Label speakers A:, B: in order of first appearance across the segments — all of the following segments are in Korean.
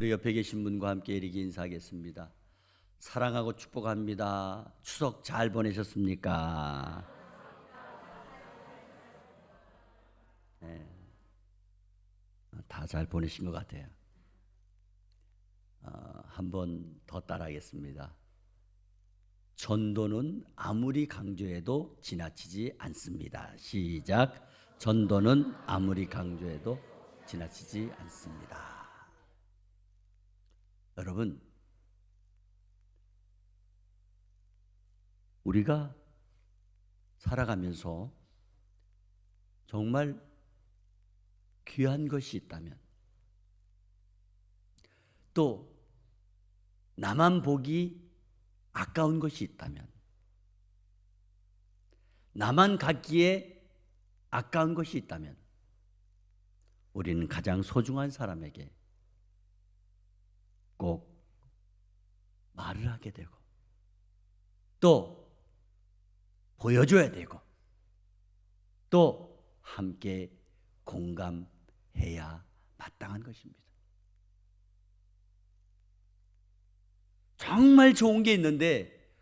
A: 우리 옆에 계신 분과 함께 이렇게 인사하겠습니다. 사랑하고 축복합니다. 추석 잘 보내셨습니까? 네, 다 잘 보내신 것 같아요. 한 번 더 따라하겠습니다. 전도는 아무리 강조해도 지나치지 않습니다. 시작. 전도는 아무리 강조해도 지나치지 않습니다. 여러분, 우리가 살아가면서 정말 귀한 것이 있다면, 또 나만 보기 아까운 것이 있다면, 나만 갖기에 아까운 것이 있다면, 우리는 가장 소중한 사람에게 꼭 말을 하게 되고, 또 보여줘야 되고, 또 함께 공감해야 마땅한 것입니다. 정말 좋은 게 있는데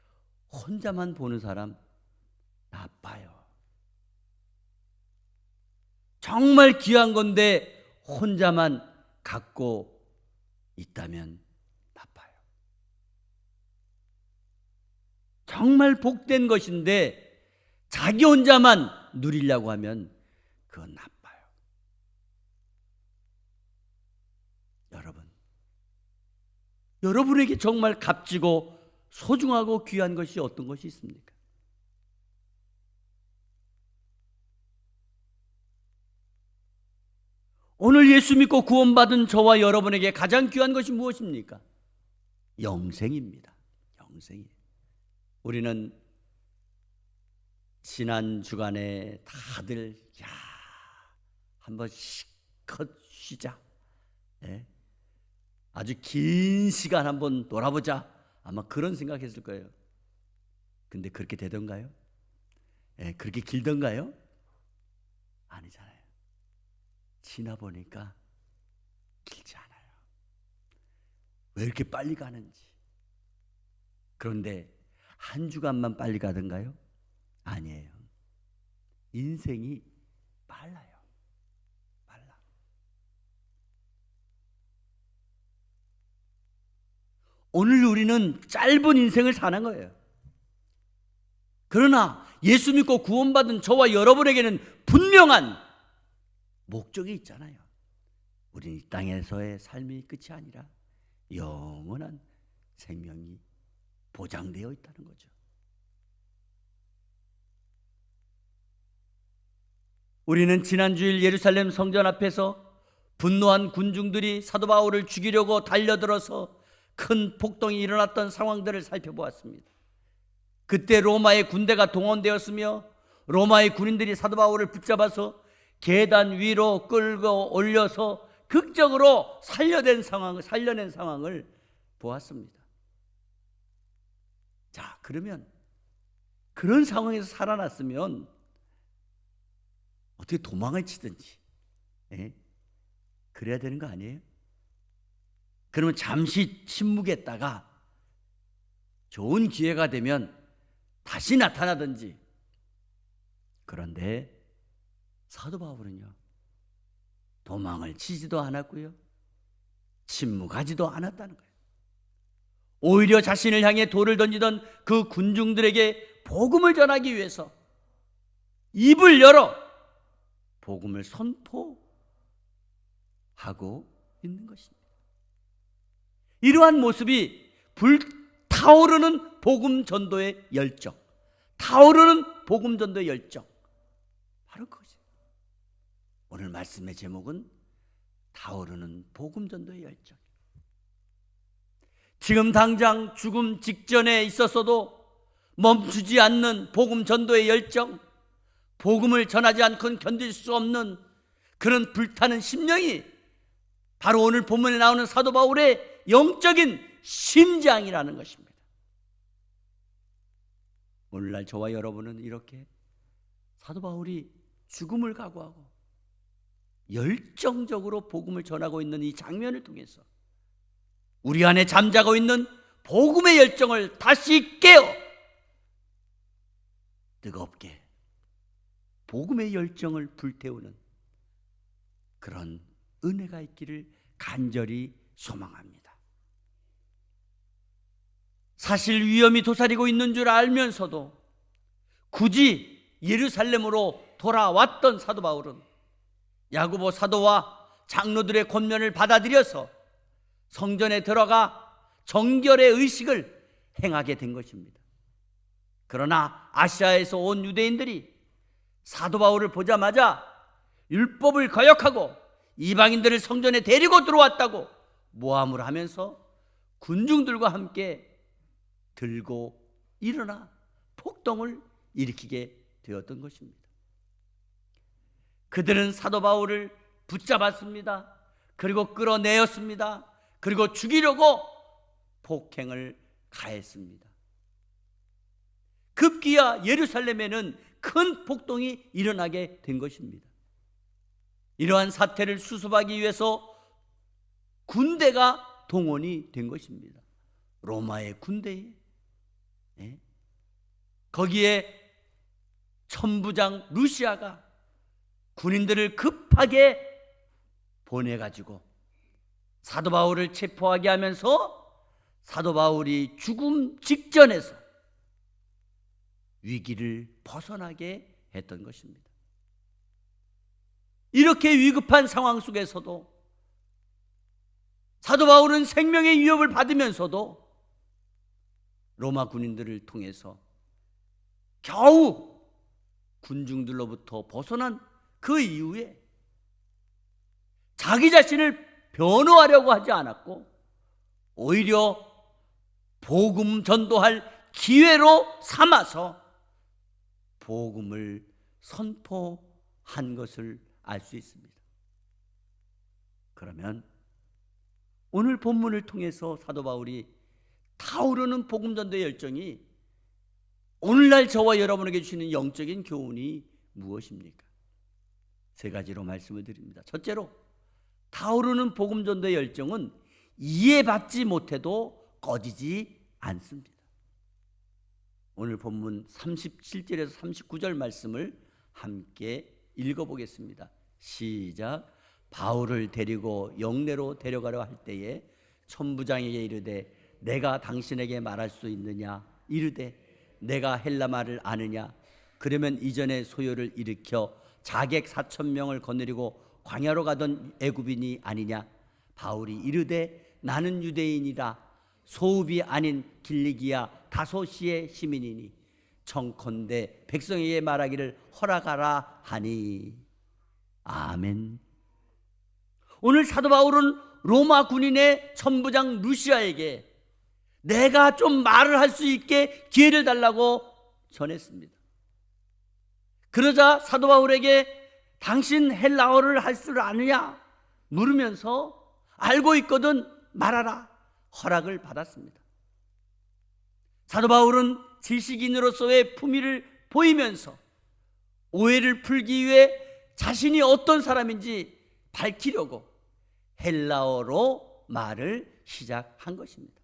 A: 혼자만 보는 사람 나빠요. 정말 귀한 건데 혼자만 갖고 있다면 나빠요. 정말 복된 것인데 자기 혼자만 누리려고 하면 그건 나빠요. 여러분에게 정말 값지고 소중하고 귀한 것이 어떤 것이 있습니까? 오늘 예수 믿고 구원받은 저와 여러분에게 가장 귀한 것이 무엇입니까? 영생입니다. 영생이에요. 우리는 지난 주간에 다들 한번 실컷 쉬자, 아주 긴 시간 한번 놀아보자, 아마 그런 생각했을 거예요. 근데 그렇게 되던가요? 그렇게 길던가요? 아니잖아요. 지나보니까 길지 않아요. 왜 이렇게 빨리 가는지. 그런데 한 주간만 빨리 가던가요? 아니에요. 인생이 빨라요. 빨라. 오늘 우리는 짧은 인생을 사는 거예요. 그러나 예수 믿고 구원받은 저와 여러분에게는 분명한 목적이 있잖아요. 우리는 이 땅에서의 삶이 끝이 아니라 영원한 생명이 보장되어 있다는 거죠. 우리는 지난주일 예루살렘 성전 앞에서 분노한 군중들이 사도 바울을 죽이려고 달려들어서 큰 폭동이 일어났던 상황들을 살펴보았습니다. 그때 로마의 군대가 동원되었으며 로마의 군인들이 사도 바울을 붙잡아서 계단 위로 끌고 올려서 극적으로 살려낸 상황을 보았습니다. 자, 그러면 그런 상황에서 살아났으면 어떻게 도망을 치든지 그래야 되는 거 아니에요? 그러면 잠시 침묵했다가 좋은 기회가 되면 다시 나타나든지. 그런데 사도 바울은요, 도망을 치지도 않았고요, 침묵하지도 않았다는 거예요. 오히려 자신을 향해 돌을 던지던 그 군중들에게 복음을 전하기 위해서 입을 열어 복음을 선포하고 있는 것입니다. 이러한 모습이 불타오르는 복음 전도의 열정, 타오르는 복음 전도의 열정, 바로 그것이에요. 오늘 말씀의 제목은 타오르는 복음 전도의 열정. 지금 당장 죽음 직전에 있었어도 멈추지 않는 복음 전도의 열정, 복음을 전하지 않고는 견딜 수 없는 그런 불타는 심령이 바로 오늘 본문에 나오는 사도 바울의 영적인 심장이라는 것입니다. 오늘날 저와 여러분은 이렇게 사도 바울이 죽음을 각오하고 열정적으로 복음을 전하고 있는 이 장면을 통해서 우리 안에 잠자고 있는 복음의 열정을 다시 깨어 뜨겁게 복음의 열정을 불태우는 그런 은혜가 있기를 간절히 소망합니다. 사실 위험이 도사리고 있는 줄 알면서도 굳이 예루살렘으로 돌아왔던 사도 바울은 야고보 사도와 장로들의 권면을 받아들여서 성전에 들어가 정결의 의식을 행하게 된 것입니다. 그러나 아시아에서 온 유대인들이 사도 바울을 보자마자 율법을 거역하고 이방인들을 성전에 데리고 들어왔다고 모함을 하면서 군중들과 함께 들고 일어나 폭동을 일으키게 되었던 것입니다. 그들은 사도 바울을 붙잡았습니다. 그리고 끌어내었습니다. 그리고 죽이려고 폭행을 가했습니다. 급기야 예루살렘에는 큰 폭동이 일어나게 된 것입니다. 이러한 사태를 수습하기 위해서 군대가 동원이 된 것입니다. 로마의 군대에. 거기에 천부장 루시아가 군인들을 급하게 보내가지고 사도 바울을 체포하게 하면서 사도 바울이 죽음 직전에서 위기를 벗어나게 했던 것입니다. 이렇게 위급한 상황 속에서도 사도 바울은 생명의 위협을 받으면서도 로마 군인들을 통해서 겨우 군중들로부터 벗어난 그 이후에 자기 자신을 변호하려고 하지 않았고 오히려 복음 전도할 기회로 삼아서 복음을 선포한 것을 알 수 있습니다. 그러면 오늘 본문을 통해서 사도 바울이 타오르는 복음 전도의 열정이 오늘날 저와 여러분에게 주시는 영적인 교훈이 무엇입니까? 세 가지로 말씀을 드립니다. 첫째로, 타오르는 복음 전도의 열정은 이해받지 못해도 꺼지지 않습니다. 오늘 본문 37절에서 39절 말씀을 함께 읽어보겠습니다. 시작. 바울을 데리고 영내로 데려가려 할 때에 천부장에게 이르되 내가 당신에게 말할 수 있느냐? 이르되 내가 헬라 말을 아느냐? 그러면 이전에 소요를 일으켜 자객 4,000명을 거느리고 광야로 가던 애굽인이 아니냐? 바울이 이르되 나는 유대인이라 소읍이 아닌 길리기아 다소시의 시민이니 청컨대 백성에게 말하기를 허락하라 하니. 아멘. 오늘 사도 바울은 로마 군인의 천부장 루시아에게 내가 좀 말을 할 수 있게 기회를 달라고 전했습니다. 그러자 사도 바울에게 당신 헬라어를 할 줄 아느냐 물으면서 알고 있거든 말하라 허락을 받았습니다. 사도 바울은 지식인으로서의 품위를 보이면서 오해를 풀기 위해 자신이 어떤 사람인지 밝히려고 헬라어로 말을 시작한 것입니다.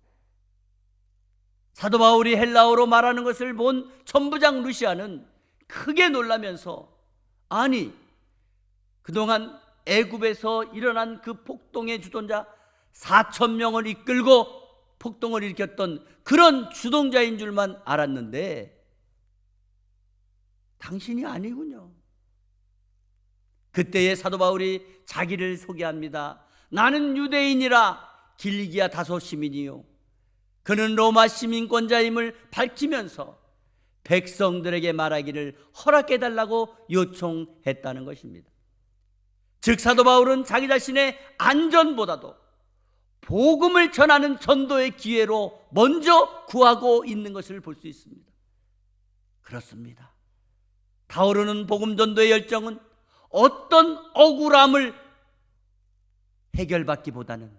A: 사도 바울이 헬라어로 말하는 것을 본 천부장 루시아는 크게 놀라면서 아니 그동안 애굽에서 일어난 그 폭동의 주도자 4,000명을 이끌고 폭동을 일으켰던 그런 주동자인 줄만 알았는데 당신이 아니군요. 그때의 사도 바울이 자기를 소개합니다. 나는 유대인이라 길리기아 다소 시민이요. 그는 로마 시민권자임을 밝히면서 백성들에게 말하기를 허락해달라고 요청했다는 것입니다. 즉 사도 바울은 자기 자신의 안전보다도 복음을 전하는 전도의 기회로 먼저 구하고 있는 것을 볼 수 있습니다. 그렇습니다. 타오르는 복음 전도의 열정은 어떤 억울함을 해결받기보다는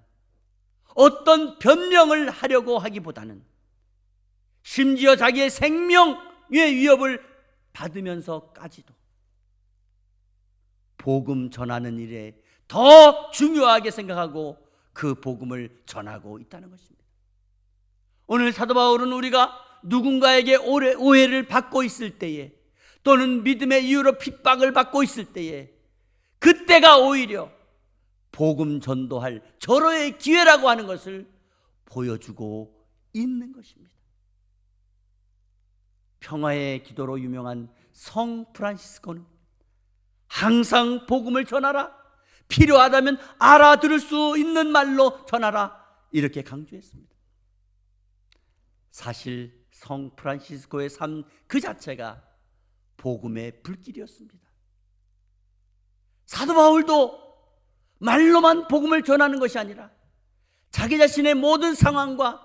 A: 어떤 변명을 하려고 하기보다는 심지어 자기의 생명의 위협을 받으면서까지도 복음 전하는 일에 더 중요하게 생각하고 그 복음을 전하고 있다는 것입니다. 오늘 사도 바울은 우리가 누군가에게 오해를 받고 있을 때에, 또는 믿음의 이유로 핍박을 받고 있을 때에, 그때가 오히려 복음 전도할 절호의 기회라고 하는 것을 보여주고 있는 것입니다. 평화의 기도로 유명한 성 프란시스코는 항상 복음을 전하라, 필요하다면 알아들을 수 있는 말로 전하라, 이렇게 강조했습니다. 사실 성 프란시스코의 삶 그 자체가 복음의 불길이었습니다. 사도 바울도 말로만 복음을 전하는 것이 아니라 자기 자신의 모든 상황과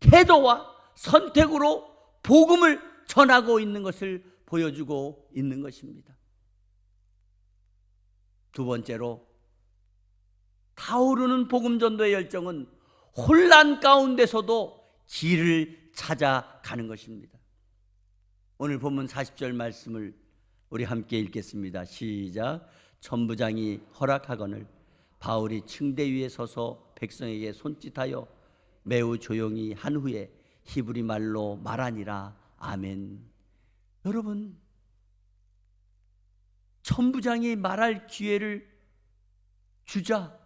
A: 태도와 선택으로 복음을 전하고 있는 것을 보여주고 있는 것입니다. 두 번째로, 타오르는 복음 전도의 열정은 혼란 가운데서도 길을 찾아가는 것입니다. 오늘 본문 40절 말씀을 우리 함께 읽겠습니다. 시작. 천부장이 허락하거늘 바울이 층대 위에 서서 백성에게 손짓하여 매우 조용히 한 후에 히브리 말로 말하니라. 아멘. 여러분, 천부장이 말할 기회를 주자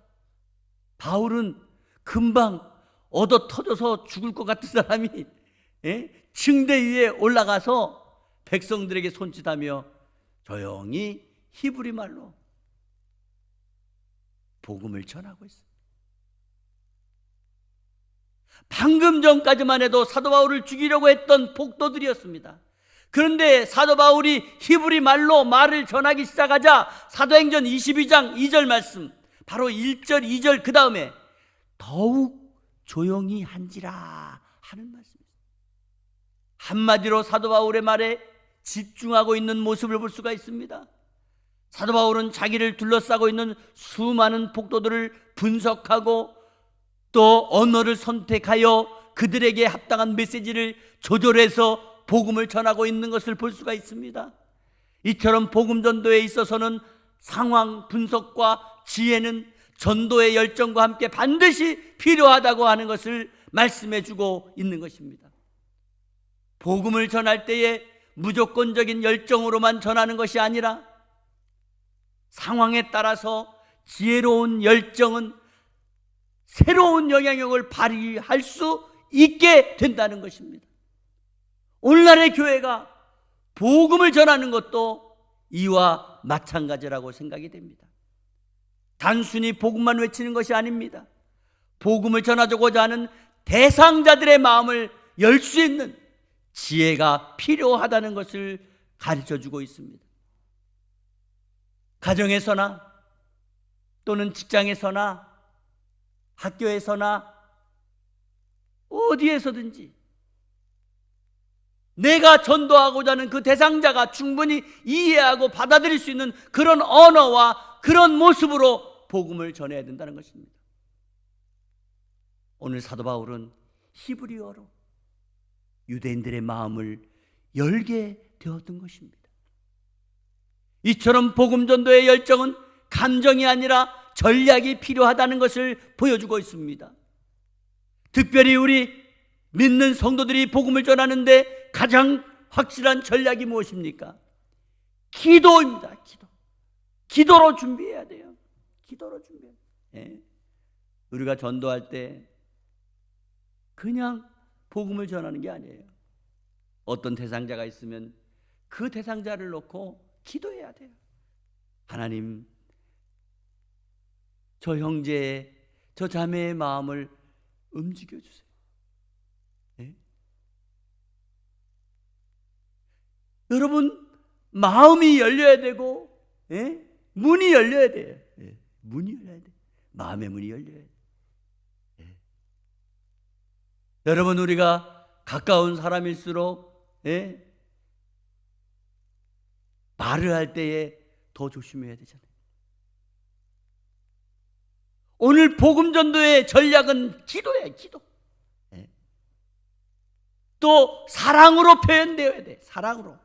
A: 바울은 금방 얻어 터져서 죽을 것 같은 사람이 층대 위에 올라가서 백성들에게 손짓하며 조용히 히브리 말로 복음을 전하고 있습니다. 방금 전까지만 해도 사도 바울을 죽이려고 했던 폭도들이었습니다. 그런데 사도 바울이 히브리 말로 말을 전하기 시작하자 사도행전 22장 2절 말씀, 바로 1절 2절 그 다음에 더욱 조용히 한지라 하는 말씀입니다. 한마디로 사도 바울의 말에 집중하고 있는 모습을 볼 수가 있습니다. 사도 바울은 자기를 둘러싸고 있는 수많은 폭도들을 분석하고 또 언어를 선택하여 그들에게 합당한 메시지를 조절해서 복음을 전하고 있는 것을 볼 수가 있습니다. 이처럼 복음 전도에 있어서는 상황 분석과 지혜는 전도의 열정과 함께 반드시 필요하다고 하는 것을 말씀해 주고 있는 것입니다. 복음을 전할 때에 무조건적인 열정으로만 전하는 것이 아니라 상황에 따라서 지혜로운 열정은 새로운 영향력을 발휘할 수 있게 된다는 것입니다. 오늘날의 교회가 복음을 전하는 것도 이와 마찬가지라고 생각이 됩니다. 단순히 복음만 외치는 것이 아닙니다. 복음을 전하고자 하는 대상자들의 마음을 열 수 있는 지혜가 필요하다는 것을 가르쳐주고 있습니다. 가정에서나 또는 직장에서나 학교에서나 어디에서든지 내가 전도하고자 하는 그 대상자가 충분히 이해하고 받아들일 수 있는 그런 언어와 그런 모습으로 복음을 전해야 된다는 것입니다. 오늘 사도 바울은 히브리어로 유대인들의 마음을 열게 되었던 것입니다. 이처럼 복음 전도의 열정은 감정이 아니라 전략이 필요하다는 것을 보여주고 있습니다. 특별히 우리 믿는 성도들이 복음을 전하는데 가장 확실한 전략이 무엇입니까? 기도입니다. 기도로 준비해야 돼요. 기도로 준비해야 돼요. 우리가 전도할 때 그냥 복음을 전하는 게 아니에요. 어떤 대상자가 있으면 그 대상자를 놓고 기도해야 돼요. 하나님, 저 형제의, 저 자매의 마음을 움직여 주세요. 여러분, 마음이 열려야 되고 문이 열려야 돼요. 문이 열려야 돼요. 마음의 문이 열려야 돼요. 여러분, 우리가 가까운 사람일수록 말을 할 때에 더 조심해야 되잖아요. 오늘 복음 전도의 전략은 기도예요. 기도. 또 사랑으로 표현되어야 돼. 사랑으로.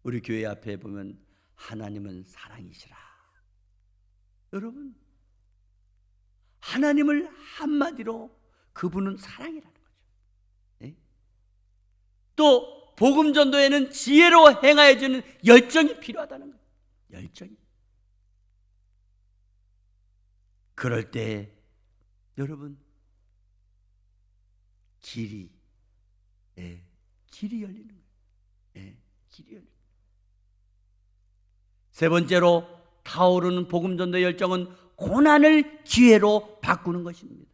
A: 우리 교회 앞에 보면 하나님은 사랑이시라 여러분, 하나님을 한마디로 그분은 사랑이라는 거죠. 네? 또 복음 전도에는 지혜로 행하여 주는 열정이 필요하다는 거예요. 열정이. 그럴 때 여러분, 길이 열리는 거예요. 길이 열리는 거예요. 세 번째로 타오르는 복음 전도 열정은 고난을 기회로 바꾸는 것입니다.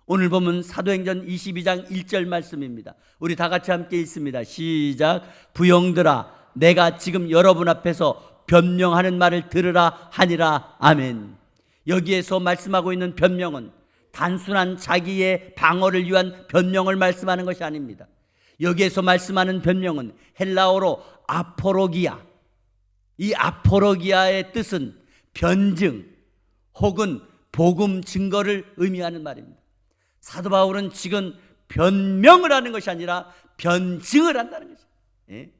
A: 오늘 보면 사도행전 22장 1절 말씀입니다. 우리 다 같이 함께 읽습니다. 시작. 부형들아, 내가 지금 여러분 앞에서 변명하는 말을 들으라 하니라. 아멘. 여기에서 말씀하고 있는 변명은 단순한 자기의 방어를 위한 변명을 말씀하는 것이 아닙니다. 여기에서 말씀하는 변명은 헬라어로 아포로기아. 이 아포로기아의 뜻은 변증 혹은 복음 증거를 의미하는 말입니다. 사도 바울은 지금 변명을 하는 것이 아니라 변증을 한다는 것입니다.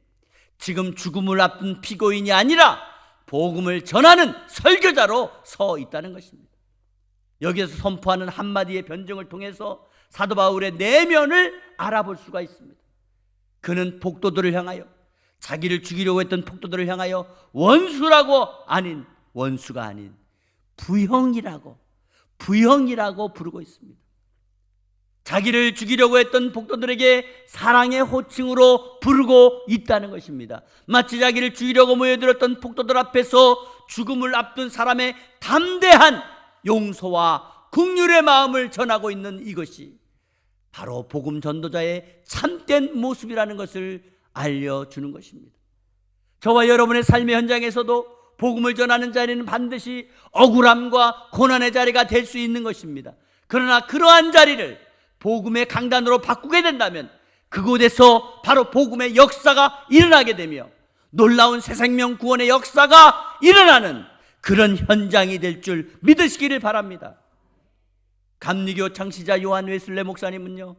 A: 지금 죽음을 앞둔 피고인이 아니라 복음을 전하는 설교자로 서 있다는 것입니다. 여기에서 선포하는 한마디의 변증을 통해서 사도 바울의 내면을 알아볼 수가 있습니다. 그는 복도들을 향하여, 자기를 죽이려고 했던 폭도들을 향하여 원수가 아닌 부형이라고 부르고 있습니다. 자기를 죽이려고 했던 폭도들에게 사랑의 호칭으로 부르고 있다는 것입니다. 마치 자기를 죽이려고 모여들었던 폭도들 앞에서 죽음을 앞둔 사람의 담대한 용서와 긍휼의 마음을 전하고 있는 이것이 바로 복음 전도자의 참된 모습이라는 것을 알려주는 것입니다. 저와 여러분의 삶의 현장에서도 복음을 전하는 자리는 반드시 억울함과 고난의 자리가 될 수 있는 것입니다. 그러나 그러한 자리를 복음의 강단으로 바꾸게 된다면 그곳에서 바로 복음의 역사가 일어나게 되며 놀라운 새 생명 구원의 역사가 일어나는 그런 현장이 될 줄 믿으시기를 바랍니다. 감리교 창시자 요한 웨슬레 목사님은요,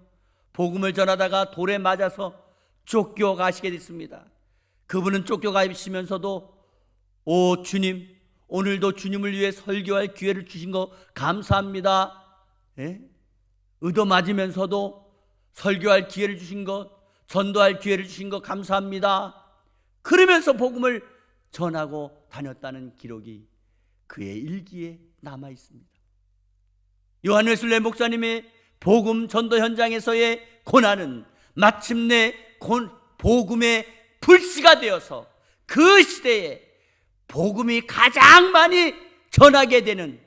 A: 복음을 전하다가 돌에 맞아서 쫓겨가시게 됐습니다. 그분은 쫓겨가시면서도 오 주님, 오늘도 주님을 위해 설교할 기회를 주신 거 감사합니다. 얻어맞으면서도 설교할 기회를 주신 것, 전도할 기회를 주신 것 감사합니다. 그러면서 복음을 전하고 다녔다는 기록이 그의 일기에 남아 있습니다. 요한 웨슬레 목사님의 복음 전도 현장에서의 고난은 마침내 복음의 불씨가 되어서 그 시대에 복음이 가장 많이 전하게 되는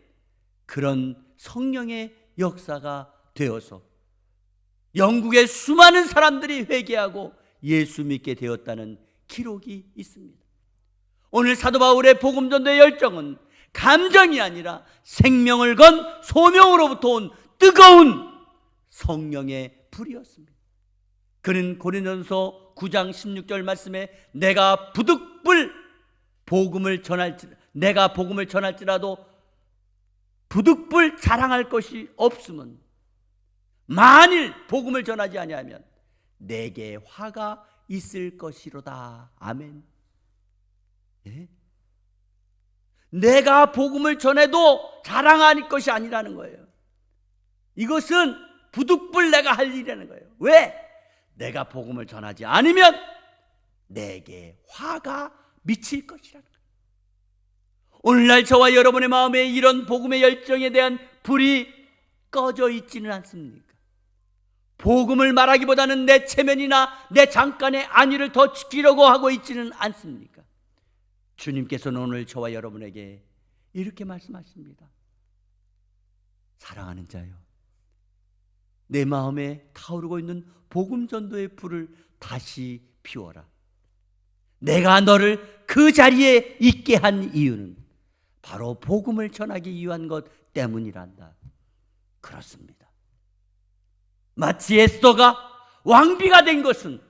A: 그런 성령의 역사가 되어서 영국의 수많은 사람들이 회개하고 예수 믿게 되었다는 기록이 있습니다. 오늘 사도 바울의 복음 전도의 열정은 감정이 아니라 생명을 건 소명으로부터 온 뜨거운 성령의 불이었습니다. 그는 고린도전서 9장 16절 말씀에 내가 복음을 전할지라도 부득불 자랑할 것이 없으면 만일 복음을 전하지 아니하면 내게 화가 있을 것이로다. 아멘. 내가 복음을 전해도 자랑할 것이 아니라는 거예요. 이것은 부득불 내가 할 일이라는 거예요. 왜? 내가 복음을 전하지 않으면 내게 화가 미칠 것이라는 거예요. 오늘날 저와 여러분의 마음에 이런 복음의 열정에 대한 불이 꺼져 있지는 않습니까? 복음을 말하기보다는 내 체면이나 내 잠깐의 안위를 더 지키려고 하고 있지는 않습니까? 주님께서는 오늘 저와 여러분에게 이렇게 말씀하십니다. 사랑하는 자여, 내 마음에 타오르고 있는 복음 전도의 불을 다시 피워라. 내가 너를 그 자리에 있게 한 이유는 바로 복음을 전하기 위한 것 때문이란다. 그렇습니다. 마치 에스더가 왕비가 된 것은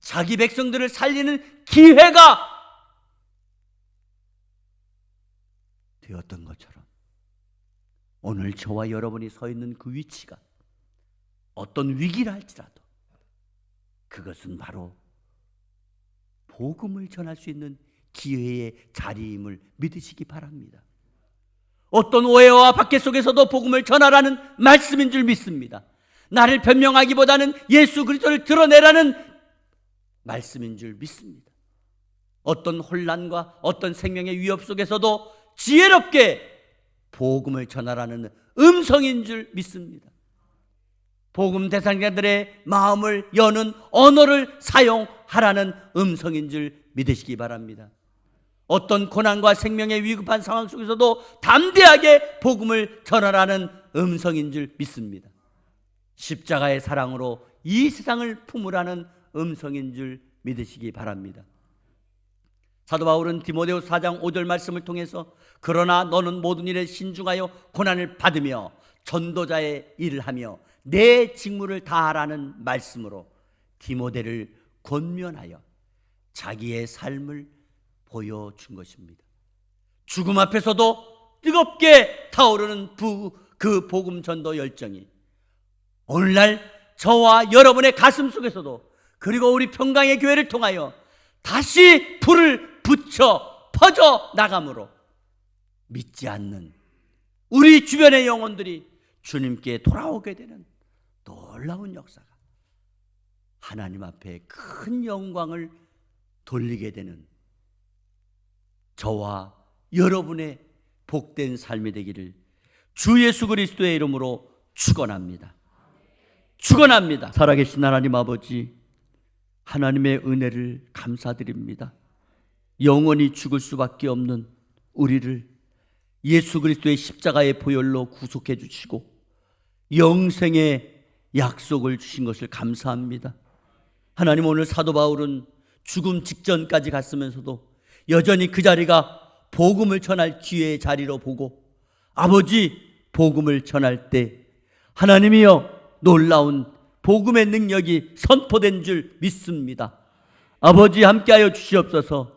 A: 자기 백성들을 살리는 기회가 되었던 것처럼 오늘 저와 여러분이 서 있는 그 위치가 어떤 위기라 할지라도 그것은 바로 복음을 전할 수 있는 기회의 자리임을 믿으시기 바랍니다. 어떤 오해와 박해 속에서도 복음을 전하라는 말씀인 줄 믿습니다. 나를 변명하기보다는 예수 그리스도를 드러내라는 말씀인 줄 믿습니다. 어떤 혼란과 어떤 생명의 위협 속에서도 지혜롭게 복음을 전하라는 음성인 줄 믿습니다. 복음 대상자들의 마음을 여는 언어를 사용하라는 음성인 줄 믿으시기 바랍니다. 어떤 고난과 생명의 위급한 상황 속에서도 담대하게 복음을 전하라는 음성인 줄 믿습니다. 십자가의 사랑으로 이 세상을 품으라는 음성인 줄 믿으시기 바랍니다. 사도 바울은 디모데후서 4장 5절 말씀을 통해서 그러나 너는 모든 일에 신중하여 고난을 받으며 전도자의 일을 하며 내 직무를 다하라는 말씀으로 디모데를 권면하여 자기의 삶을 보여준 것입니다. 죽음 앞에서도 뜨겁게 타오르는 그 복음 전도 열정이 오늘날 저와 여러분의 가슴 속에서도 그리고 우리 평강의 교회를 통하여 다시 불을 붙여 퍼져 나감으로 믿지 않는 우리 주변의 영혼들이 주님께 돌아오게 되는 놀라운 역사가 하나님 앞에 큰 영광을 돌리게 되는 저와 여러분의 복된 삶이 되기를 주 예수 그리스도의 이름으로 축원합니다. 축원합니다. 살아계신 하나님 아버지, 하나님의 은혜를 감사드립니다. 영원히 죽을 수밖에 없는 우리를 예수 그리스도의 십자가의 보혈로 구속해 주시고 영생의 약속을 주신 것을 감사합니다. 하나님, 오늘 사도 바울은 죽음 직전까지 갔으면서도 여전히 그 자리가 복음을 전할 기회의 자리로 보고 아버지 복음을 전할 때 하나님이여 놀라운 복음의 능력이 선포된 줄 믿습니다. 아버지 함께하여 주시옵소서.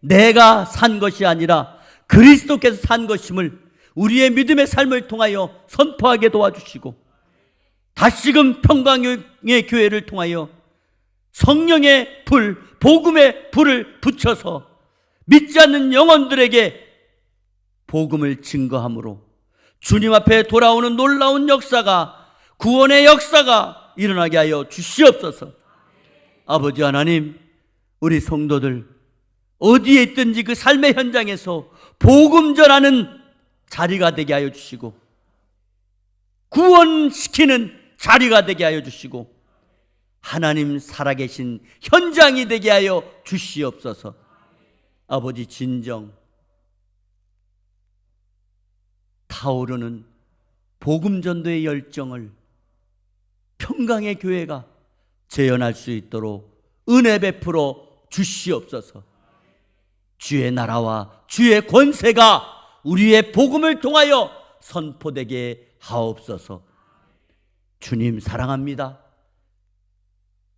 A: 내가 산 것이 아니라 그리스도께서 산 것임을 우리의 믿음의 삶을 통하여 선포하게 도와주시고 다시금 평강의 교회를 통하여 성령의 불, 복음의 불을 붙여서 믿지 않는 영혼들에게 복음을 증거함으로 주님 앞에 돌아오는 놀라운 역사가, 구원의 역사가 일어나게 하여 주시옵소서. 아버지 하나님, 우리 성도들 어디에 있든지 그 삶의 현장에서 복음 전하는 자리가 되게 하여 주시고 구원시키는 자리가 되게 하여 주시고 하나님 살아계신 현장이 되게 하여 주시옵소서. 아버지, 진정 타오르는 복음 전도의 열정을 평강의 교회가 재현할 수 있도록 은혜 베풀어 주시옵소서. 주의 나라와 주의 권세가 우리의 복음을 통하여 선포되게 하옵소서. 주님 사랑합니다.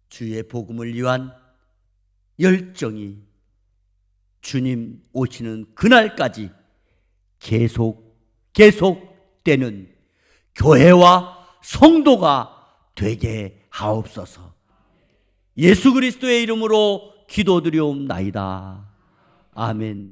A: 주의 복음을 위한 열정이 주님 오시는 그날까지 계속되는 교회와 성도가 되게 하옵소서. 예수 그리스도의 이름으로 기도드리옵나이다. 아멘.